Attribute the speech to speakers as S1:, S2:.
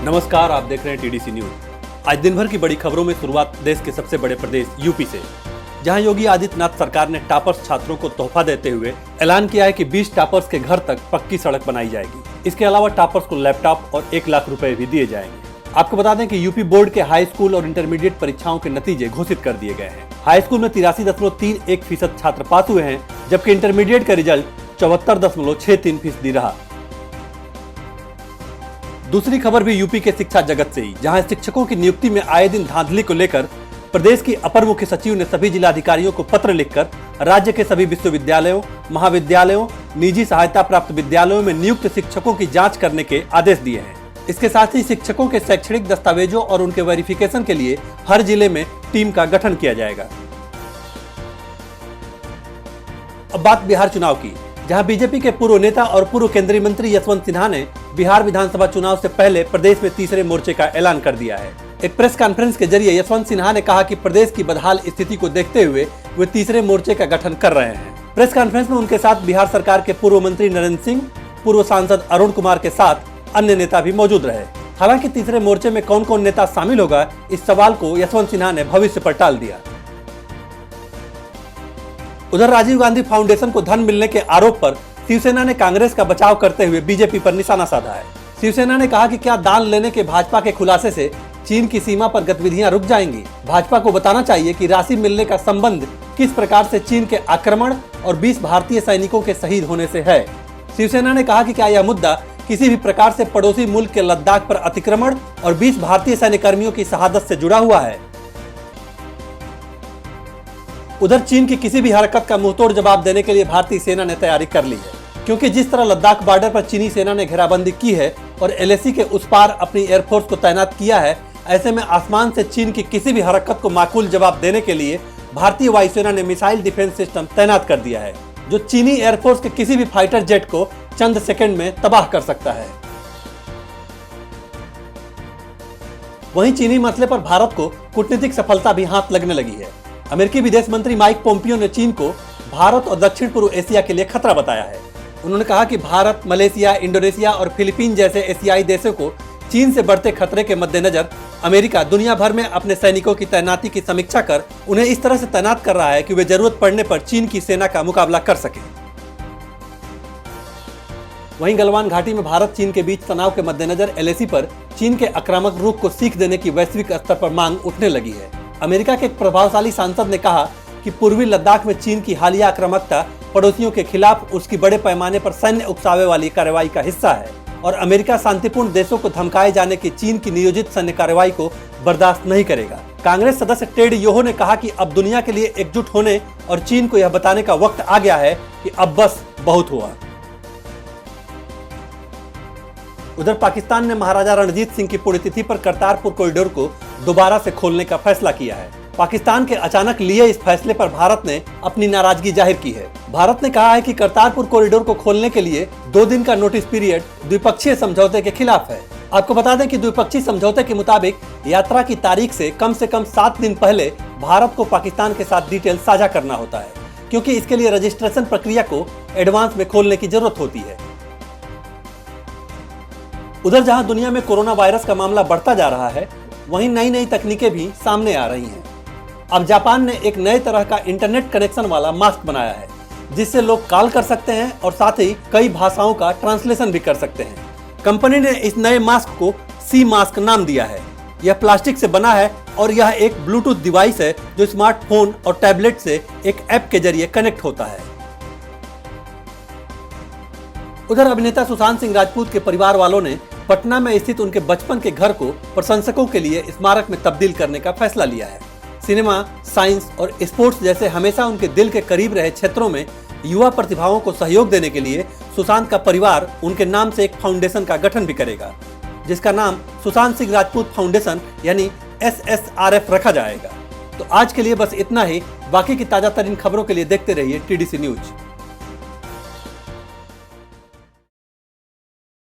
S1: नमस्कार, आप देख रहे हैं टीडीसी न्यूज। आज दिन भर की बड़ी खबरों में शुरुआत देश के सबसे बड़े प्रदेश यूपी से, जहां योगी आदित्यनाथ सरकार ने टॉपर्स छात्रों को तोहफा देते हुए ऐलान किया है कि 20 टॉपर्स के घर तक पक्की सड़क बनाई जाएगी। इसके अलावा टॉपर्स को लैपटॉप और 1 लाख रुपए भी दिए जाएंगे। आपको बता दें कि यूपी बोर्ड के हाई स्कूल और इंटरमीडिएट परीक्षाओं के नतीजे घोषित कर दिए गए हैं। हाई स्कूल में 83.31% छात्र पास हुए हैं, जबकि इंटरमीडिएट का रिजल्ट 74.63% रहा। दूसरी खबर भी यूपी के शिक्षा जगत से ही, जहां शिक्षकों की नियुक्ति में आए दिन धांधली को लेकर प्रदेश की अपर मुख्य सचिव ने सभी जिलाधिकारियों को पत्र लिखकर राज्य के सभी विश्वविद्यालयों, महाविद्यालयों, निजी सहायता प्राप्त विद्यालयों में नियुक्त शिक्षकों की जांच करने के आदेश दिए हैं। इसके साथ ही शिक्षकों के शैक्षणिक दस्तावेजों और उनके वेरिफिकेशन के लिए हर जिले में टीम का गठन किया जाएगा। अब बात बिहार चुनाव की, जहां बीजेपी के पूर्व नेता और पूर्व केंद्रीय मंत्री यशवंत सिन्हा ने बिहार विधानसभा चुनाव से पहले प्रदेश में तीसरे मोर्चे का ऐलान कर दिया है। एक प्रेस कॉन्फ्रेंस के जरिए यशवंत सिन्हा ने कहा कि प्रदेश की बदहाल स्थिति को देखते हुए वे तीसरे मोर्चे का गठन कर रहे हैं। प्रेस कॉन्फ्रेंस में उनके साथ बिहार सरकार के पूर्व मंत्री नरेंद्र सिंह, पूर्व सांसद अरुण कुमार के साथ अन्य नेता भी मौजूद रहे। हालांकि तीसरे मोर्चे में कौन कौन नेता शामिल होगा, इस सवाल को यशवंत सिन्हा ने भविष्य पर टाल दिया। उधर राजीव गांधी फाउंडेशन को धन मिलने के आरोप पर शिवसेना ने कांग्रेस का बचाव करते हुए बीजेपी पर निशाना साधा है। शिवसेना ने कहा कि क्या दान लेने के भाजपा के खुलासे से चीन की सीमा पर गतिविधियां रुक जाएंगी। भाजपा को बताना चाहिए कि राशि मिलने का संबंध किस प्रकार से चीन के आक्रमण और 20 भारतीय सैनिकों के शहीद होने से है। शिवसेना ने कहा कि क्या यह मुद्दा किसी भी प्रकार से पड़ोसी मुल्क के लद्दाख पर अतिक्रमण और 20 भारतीय सैन्यकर्मियों की शहादत से जुड़ा हुआ है। उधर चीन की किसी भी हरकत का मुंहतोड़ जवाब देने के लिए भारतीय सेना ने तैयारी कर ली है, क्योंकि जिस तरह लद्दाख बॉर्डर पर चीनी सेना ने घेराबंदी की है और एलएसी के उस पार अपनी एयरफोर्स को तैनात किया है, ऐसे में आसमान से चीन की किसी भी हरकत को माकूल जवाब देने के लिए भारतीय वायुसेना ने मिसाइल डिफेंस सिस्टम तैनात कर दिया है, जो चीनी एयरफोर्स के किसी भी फाइटर जेट को चंद सेकंड में तबाह कर सकता है। वहीं चीनी मसले पर भारत को कूटनीतिक सफलता भी हाथ लगने लगी है। अमेरिकी विदेश मंत्री माइक पोम्पियो ने चीन को भारत और दक्षिण पूर्व एशिया के लिए खतरा बताया है। उन्होंने कहा कि भारत, मलेशिया, इंडोनेशिया और फिलीपीन जैसे एशियाई देशों को चीन से बढ़ते खतरे के मद्देनजर अमेरिका दुनिया भर में अपने सैनिकों की तैनाती की समीक्षा कर उन्हें इस तरह से तैनात कर रहा है कि वे जरूरत पड़ने पर चीन की सेना का मुकाबला कर सके। वहीं गलवान घाटी में भारत चीन के बीच तनाव के मद्देनजर एलएसी पर चीन के आक्रामक रुख को सीख देने की वैश्विक स्तर पर मांग उठने लगी है। अमेरिका के एक प्रभावशाली सांसद ने कहा कि पूर्वी लद्दाख में चीन की हालिया आक्रामकता पड़ोसियों के खिलाफ उसकी बड़े पैमाने पर सैन्य उकसावे वाली कार्रवाई का हिस्सा है और अमेरिका शांतिपूर्ण देशों को धमकाए जाने की चीन की नियोजित सैन्य कार्रवाई को बर्दाश्त नहीं करेगा। कांग्रेस सदस्य टेड योहो ने कहा कि अब दुनिया के लिए एकजुट होने और चीन को यह बताने का वक्त आ गया है कि अब बस बहुत हुआ। उधर पाकिस्तान ने महाराजा रणजीत सिंह की पुण्यतिथि पर करतारपुर कॉरिडोर को दोबारा से खोलने का फैसला किया है। पाकिस्तान के अचानक लिए इस फैसले पर भारत ने अपनी नाराजगी जाहिर की है। भारत ने कहा है कि करतारपुर कॉरिडोर को खोलने के लिए 2 दिन का नोटिस पीरियड द्विपक्षीय समझौते के खिलाफ है। आपको बता दें कि द्विपक्षीय समझौते के मुताबिक यात्रा की तारीख से कम 7 दिन पहले भारत को पाकिस्तान के साथ डिटेल साझा करना होता है, क्योंकि इसके लिए रजिस्ट्रेशन प्रक्रिया को एडवांस में खोलने की जरूरत होती है। उधर जहां दुनिया में कोरोना वायरस का मामला बढ़ता जा रहा है, वहीं नई नई तकनीकें भी सामने आ रही हैं। अब जापान ने एक नए तरह का इंटरनेट कनेक्शन वाला मास्क बनाया है, जिससे लोग कॉल कर सकते हैं और साथ ही कई भाषाओं का ट्रांसलेशन भी कर सकते हैं। कंपनी ने इस नए मास्क को सी मास्क नाम दिया है। यह प्लास्टिक से बना है और यह एक ब्लूटूथ डिवाइस है जो स्मार्टफोन और टैबलेट से एक ऐप के जरिए कनेक्ट होता है। उधर अभिनेता सुशांत सिंह राजपूत के परिवार वालों ने पटना में स्थित उनके बचपन के घर को प्रशंसकों के लिए स्मारक में तब्दील करने का फैसला लिया है। सिनेमा, साइंस और स्पोर्ट्स जैसे हमेशा उनके दिल के करीब रहे क्षेत्रों में युवा प्रतिभाओं को सहयोग देने के लिए सुशांत का परिवार उनके नाम से एक फाउंडेशन का गठन भी करेगा, जिसका नाम सुशांत सिंह राजपूत फाउंडेशन यानी SSRF रखा जाएगा। तो आज के लिए बस इतना ही। बाकी की ताजा तरीन खबरों के लिए देखते रहिए टीडीसी न्यूज।